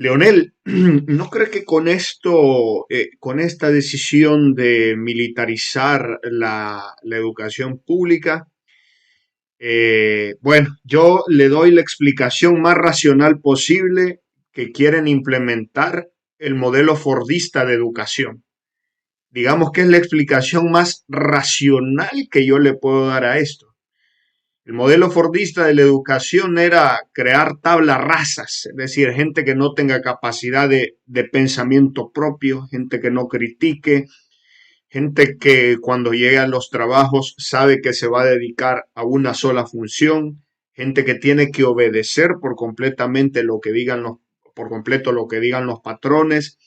Leonel, ¿no cree que con esto, con esta decisión de militarizar la educación pública, bueno, yo le doy la explicación más racional posible que quieren implementar el modelo fordista de educación? Digamos que es la explicación más racional que yo le puedo dar a esto. El modelo fordista de la educación era crear tablas rasas, es decir, gente que no tenga capacidad de pensamiento propio, gente que no critique, gente que cuando llega a los trabajos sabe que se va a dedicar a una sola función, gente que tiene que obedecer por completo lo que digan los patrones,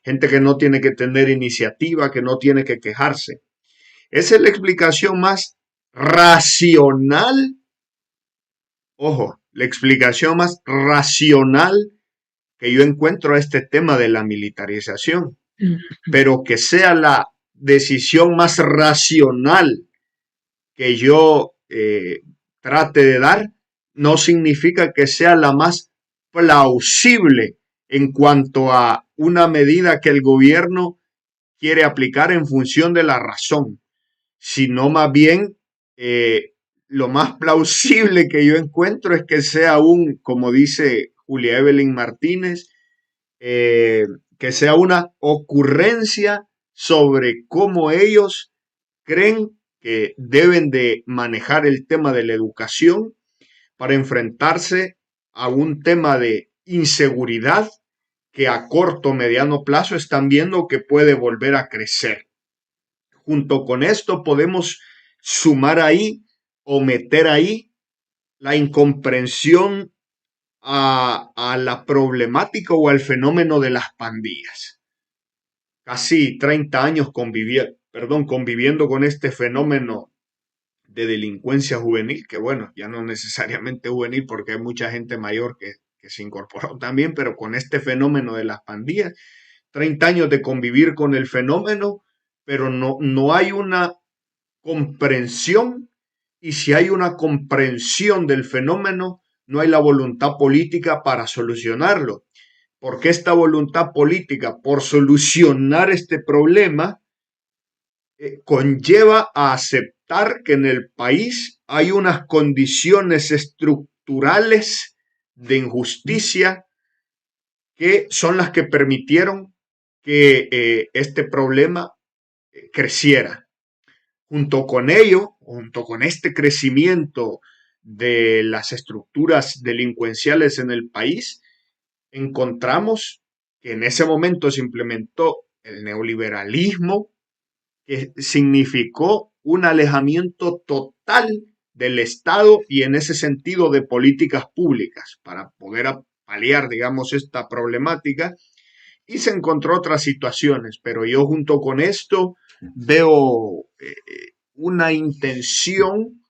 gente que no tiene que tener iniciativa, que no tiene que quejarse. Esa es la explicación más racional. Ojo, la explicación más racional que yo encuentro a este tema de la militarización, pero que sea la decisión más racional que yo trate de dar, no significa que sea la más plausible en cuanto a una medida que el gobierno quiere aplicar en función de la razón, sino más bien lo más plausible que yo encuentro es que sea como dice Julia Evelyn Martínez, eh, que sea una ocurrencia sobre cómo ellos creen que deben de manejar el tema de la educación para enfrentarse a un tema de inseguridad que a corto o mediano plazo están viendo que puede volver a crecer. Junto con esto podemos sumar ahí o meter ahí la incomprensión a la problemática o al fenómeno de las pandillas. Casi 30 años conviviendo con este fenómeno de delincuencia juvenil, que bueno, ya no necesariamente juvenil porque hay mucha gente mayor que se incorporó también, pero con este fenómeno de las pandillas, 30 años de convivir con el fenómeno, pero no hay una comprensión, y si hay una comprensión del fenómeno, no hay la voluntad política para solucionarlo. Porque esta voluntad política por solucionar este problema conlleva a aceptar que en el país hay unas condiciones estructurales de injusticia que son las que permitieron que este problema creciera. Junto con ello, junto con este crecimiento de las estructuras delincuenciales en el país, encontramos que en ese momento se implementó el neoliberalismo, que significó un alejamiento total del Estado y en ese sentido de políticas públicas para poder paliar, digamos, esta problemática, y se encontró otras situaciones, pero yo junto con esto veo una intención,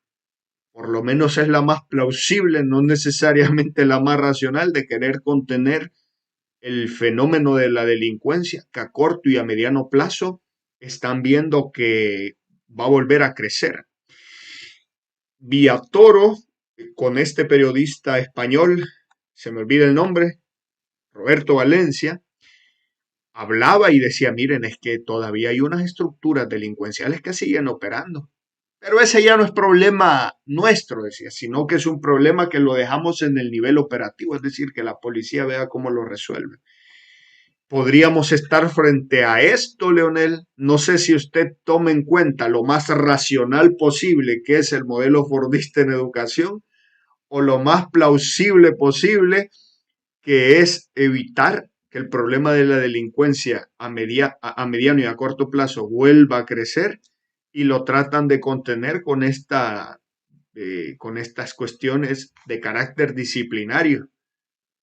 por lo menos es la más plausible, no necesariamente la más racional, de querer contener el fenómeno de la delincuencia, que a corto y a mediano plazo están viendo que va a volver a crecer. Vía Toro, con este periodista español, se me olvida el nombre, Roberto Valencia, hablaba y decía, miren, es que todavía hay unas estructuras delincuenciales que siguen operando. Pero ese ya no es problema nuestro, decía, sino que es un problema que lo dejamos en el nivel operativo, es decir, que la policía vea cómo lo resuelve. ¿Podríamos estar frente a esto, Leonel? No sé si usted toma en cuenta lo más racional posible que es el modelo fordista en educación o lo más plausible posible que es evitar que el problema de la delincuencia a mediano y a corto plazo vuelva a crecer y lo tratan de contener con estas cuestiones de carácter disciplinario,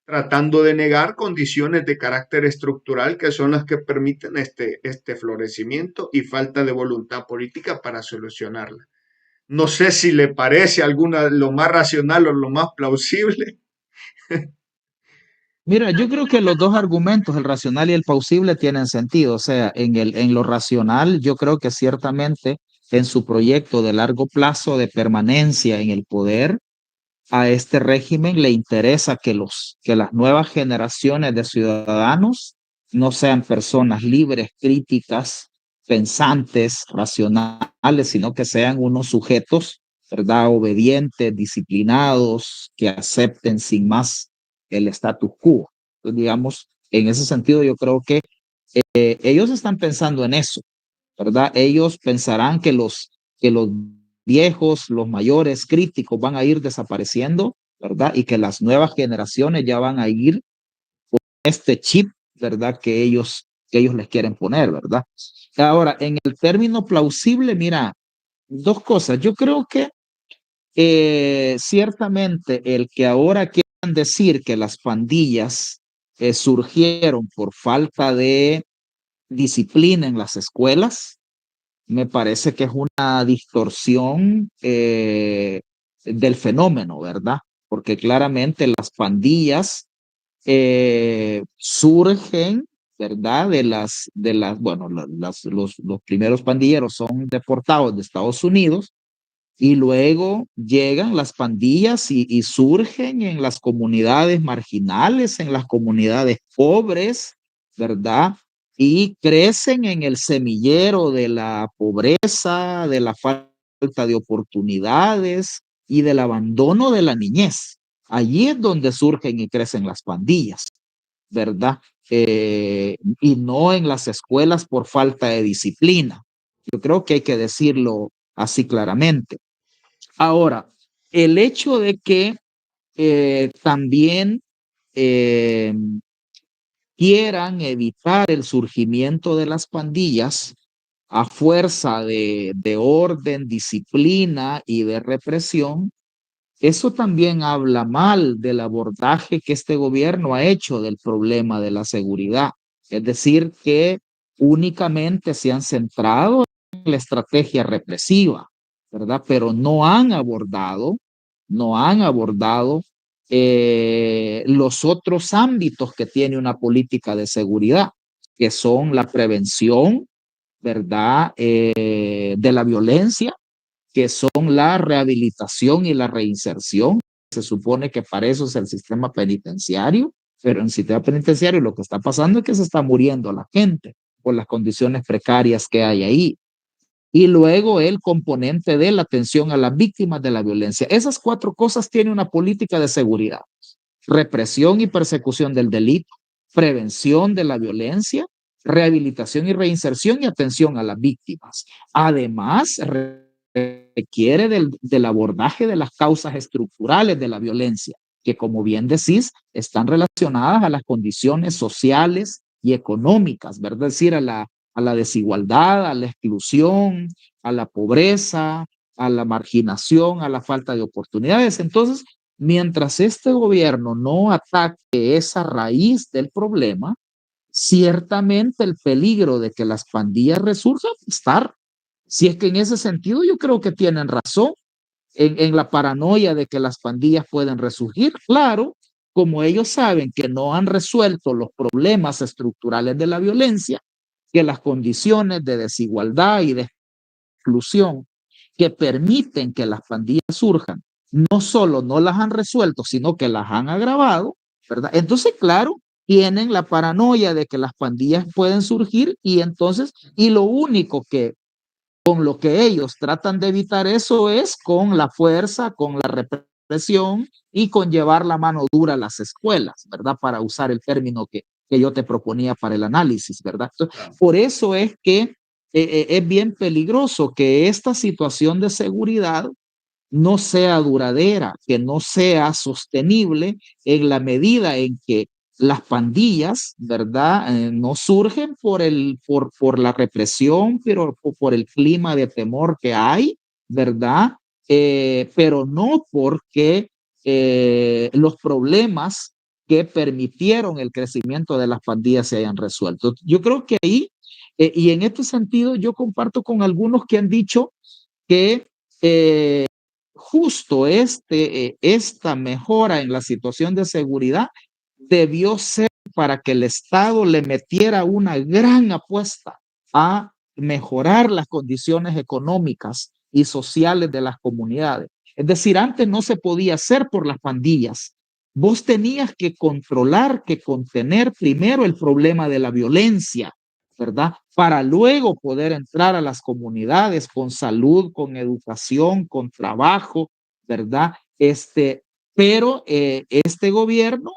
tratando de negar condiciones de carácter estructural que son las que permiten este florecimiento y falta de voluntad política para solucionarla. No sé si le parece alguna lo más racional o lo más plausible. Mira, yo creo que los dos argumentos, el racional y el plausible, tienen sentido. O sea, en lo racional, yo creo que ciertamente en su proyecto de largo plazo de permanencia en el poder, a este régimen le interesa que las nuevas generaciones de ciudadanos no sean personas libres, críticas, pensantes, racionales, sino que sean unos sujetos, ¿verdad? Obedientes, disciplinados, que acepten sin más el status quo. Entonces, digamos, en ese sentido, yo creo que ellos están pensando en eso, ¿verdad? Ellos pensarán que los viejos, los mayores críticos van a ir desapareciendo, ¿verdad? Y que las nuevas generaciones ya van a ir con este chip, ¿verdad? Que ellos les quieren poner, ¿verdad? Ahora, en el término plausible, mira, dos cosas. Yo creo que ciertamente el que ahora quieran decir que las pandillas surgieron por falta de disciplina en las escuelas, me parece que es una distorsión del fenómeno, ¿verdad? Porque claramente las pandillas surgen, ¿verdad? Bueno, los primeros pandilleros son deportados de Estados Unidos y luego llegan las pandillas y surgen en las comunidades marginales, en las comunidades pobres, ¿verdad? Y crecen en el semillero de la pobreza, de la falta de oportunidades y del abandono de la niñez. Allí es donde surgen y crecen las pandillas, ¿verdad? Y no en las escuelas por falta de disciplina. Yo creo que hay que decirlo así claramente. Ahora, el hecho de que también eh, quieran evitar el surgimiento de las pandillas a fuerza de orden, disciplina y de represión, eso también habla mal del abordaje que este gobierno ha hecho del problema de la seguridad. Es decir, que únicamente se han centrado en la estrategia represiva, ¿verdad? Pero no han abordado los otros ámbitos que tiene una política de seguridad, que son la prevención, ¿verdad? De la violencia, que son la rehabilitación y la reinserción. Se supone que para eso es el sistema penitenciario, pero en el sistema penitenciario lo que está pasando es que se está muriendo la gente por las condiciones precarias que hay ahí. Y luego el componente de la atención a las víctimas de la violencia. Esas cuatro cosas tienen una política de seguridad: represión y persecución del delito, prevención de la violencia, rehabilitación y reinserción y atención a las víctimas. Además, requiere del abordaje de las causas estructurales de la violencia, que como bien decís, están relacionadas a las condiciones sociales y económicas, ¿verdad? Es decir, a la desigualdad, a la exclusión, a la pobreza, a la marginación, a la falta de oportunidades. Entonces, mientras este gobierno no ataque esa raíz del problema, ciertamente el peligro de que las pandillas resurjan estar. Si es que en ese sentido yo creo que tienen razón en la paranoia de que las pandillas pueden resurgir. Claro, como ellos saben que no han resuelto los problemas estructurales de la violencia, que las condiciones de desigualdad y de exclusión que permiten que las pandillas surjan, no solo no las han resuelto, sino que las han agravado, ¿verdad? Entonces, claro, tienen la paranoia de que las pandillas pueden surgir y entonces, y lo único que con lo que ellos tratan de evitar eso es con la fuerza, con la represión y con llevar la mano dura a las escuelas, ¿verdad? Para usar el término que yo te proponía para el análisis, ¿verdad? Entonces, por eso es que es bien peligroso que esta situación de seguridad no sea duradera, que no sea sostenible en la medida en que las pandillas, ¿verdad? No surgen por la represión, pero por el clima de temor que hay, ¿verdad? Pero no porque los problemas que permitieron el crecimiento de las pandillas se hayan resuelto. Yo creo que ahí, y en este sentido, yo comparto con algunos que han dicho que justo esta mejora en la situación de seguridad debió ser para que el Estado le metiera una gran apuesta a mejorar las condiciones económicas y sociales de las comunidades. Es decir, antes no se podía hacer por las pandillas. Vos tenías que controlar, que contener primero el problema de la violencia, ¿verdad? Para luego poder entrar a las comunidades con salud, con educación, con trabajo, ¿verdad? Pero este gobierno,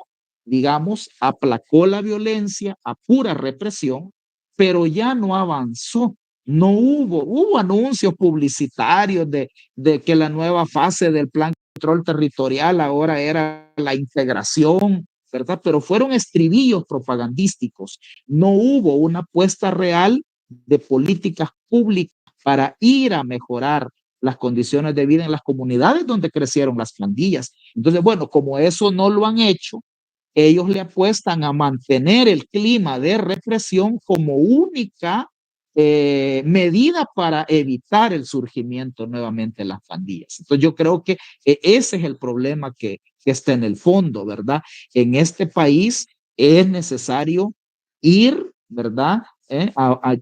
digamos, aplacó la violencia a pura represión, pero ya no avanzó. No hubo anuncios publicitarios de que la nueva fase del plan de control territorial ahora era la integración, ¿verdad? Pero fueron estribillos propagandísticos. No hubo una apuesta real de políticas públicas para ir a mejorar las condiciones de vida en las comunidades donde crecieron las pandillas. Entonces, bueno, como eso no lo han hecho, ellos le apuestan a mantener el clima de represión como única medida para evitar el surgimiento nuevamente de las pandillas. Entonces yo creo que ese es el problema que está en el fondo, ¿verdad? En este país es necesario ir, ¿verdad?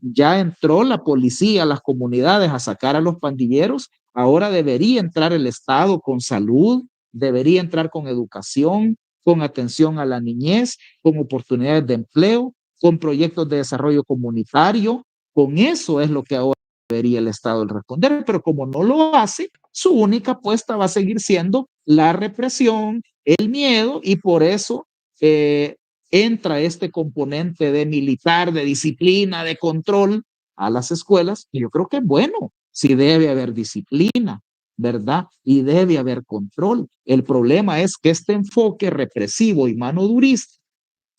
Ya entró la policía a las comunidades a sacar a los pandilleros, ahora debería entrar el Estado con salud, debería entrar con educación, con atención a la niñez, con oportunidades de empleo, con proyectos de desarrollo comunitario. Con eso es lo que ahora debería el Estado responder, pero como no lo hace, su única apuesta va a seguir siendo la represión, el miedo, y por eso entra este componente de militar, de disciplina, de control a las escuelas, y yo creo que es bueno, si debe haber disciplina, ¿verdad? Y debe haber control. El problema es que este enfoque represivo y mano durista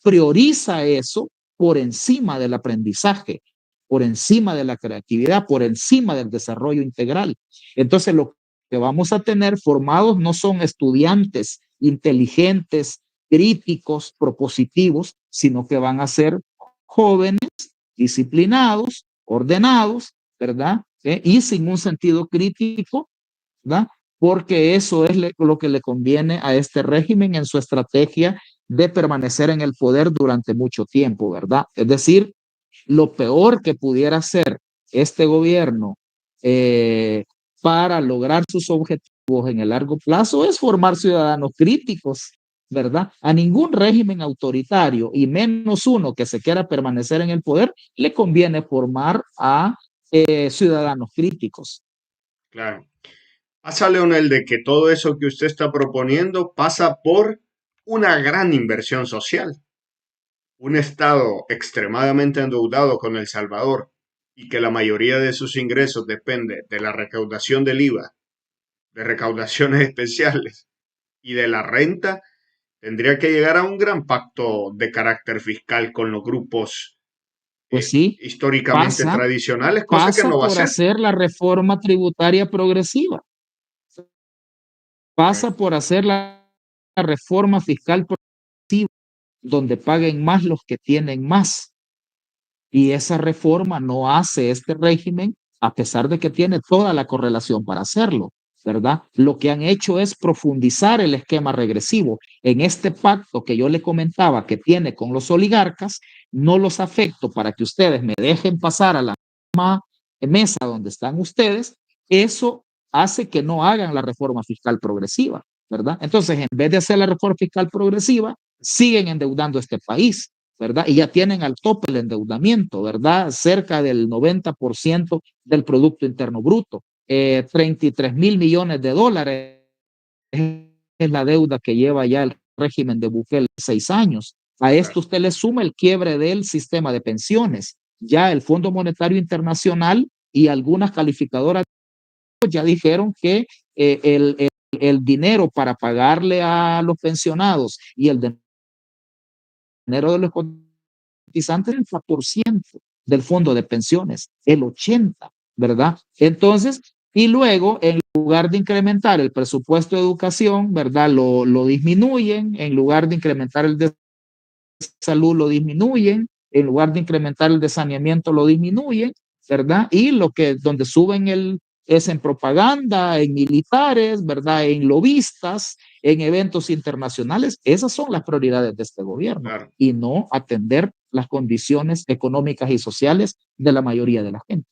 prioriza eso por encima del aprendizaje, por encima de la creatividad, por encima del desarrollo integral. Entonces, lo que vamos a tener formados no son estudiantes inteligentes, críticos, propositivos, sino que van a ser jóvenes disciplinados, ordenados, ¿verdad? Y sin un sentido crítico, ¿verdad? Porque eso es lo que le conviene a este régimen en su estrategia de permanecer en el poder durante mucho tiempo, ¿verdad? Es decir, lo peor que pudiera hacer este gobierno eh, para lograr sus objetivos en el largo plazo es formar ciudadanos críticos, ¿verdad? A ningún régimen autoritario, y menos uno que se quiera permanecer en el poder, le conviene formar a ciudadanos críticos. Claro. Pasa, Leonel, de que todo eso que usted está proponiendo pasa por una gran inversión social. Un Estado extremadamente endeudado con El Salvador y que la mayoría de sus ingresos depende de la recaudación del IVA, de recaudaciones especiales y de la renta, tendría que llegar a un gran pacto de carácter fiscal con los grupos Pues sí, históricamente pasa, tradicionales, cosa que pasa no va a por hacer. hacer la reforma tributaria progresiva, pasa por hacer la reforma fiscal progresiva, donde paguen más los que tienen más. Y esa reforma no hace este régimen, a pesar de que tiene toda la correlación para hacerlo, ¿verdad? Lo que han hecho es profundizar el esquema regresivo. En este pacto que yo le comentaba que tiene con los oligarcas, no los afecto para que ustedes me dejen pasar a la misma mesa donde están ustedes. Eso hace que no hagan la reforma fiscal progresiva, ¿verdad? Entonces, en vez de hacer la reforma fiscal progresiva, siguen endeudando este país, ¿verdad? Y ya tienen al tope el endeudamiento, ¿verdad? Cerca del 90% del Producto Interno Bruto. 33.000 millones de dólares es la deuda que lleva ya el régimen de Bukele 6 años. A esto usted le suma el quiebre del sistema de pensiones. Ya el Fondo Monetario Internacional y algunas calificadoras ya dijeron que el dinero para pagarle a los pensionados y el dinero de los cotizantes el 30% del fondo de pensiones, el 80%, ¿verdad? Entonces, y luego, en lugar de incrementar el presupuesto de educación, ¿verdad? Lo disminuyen, en lugar de incrementar el de salud, lo disminuyen, en lugar de incrementar el de saneamiento, lo disminuyen, ¿verdad? Y donde suben es en propaganda, en militares, ¿verdad? En lobistas, en eventos internacionales. Esas son las prioridades de este gobierno, Claro. y no atender las condiciones económicas y sociales de la mayoría de la gente.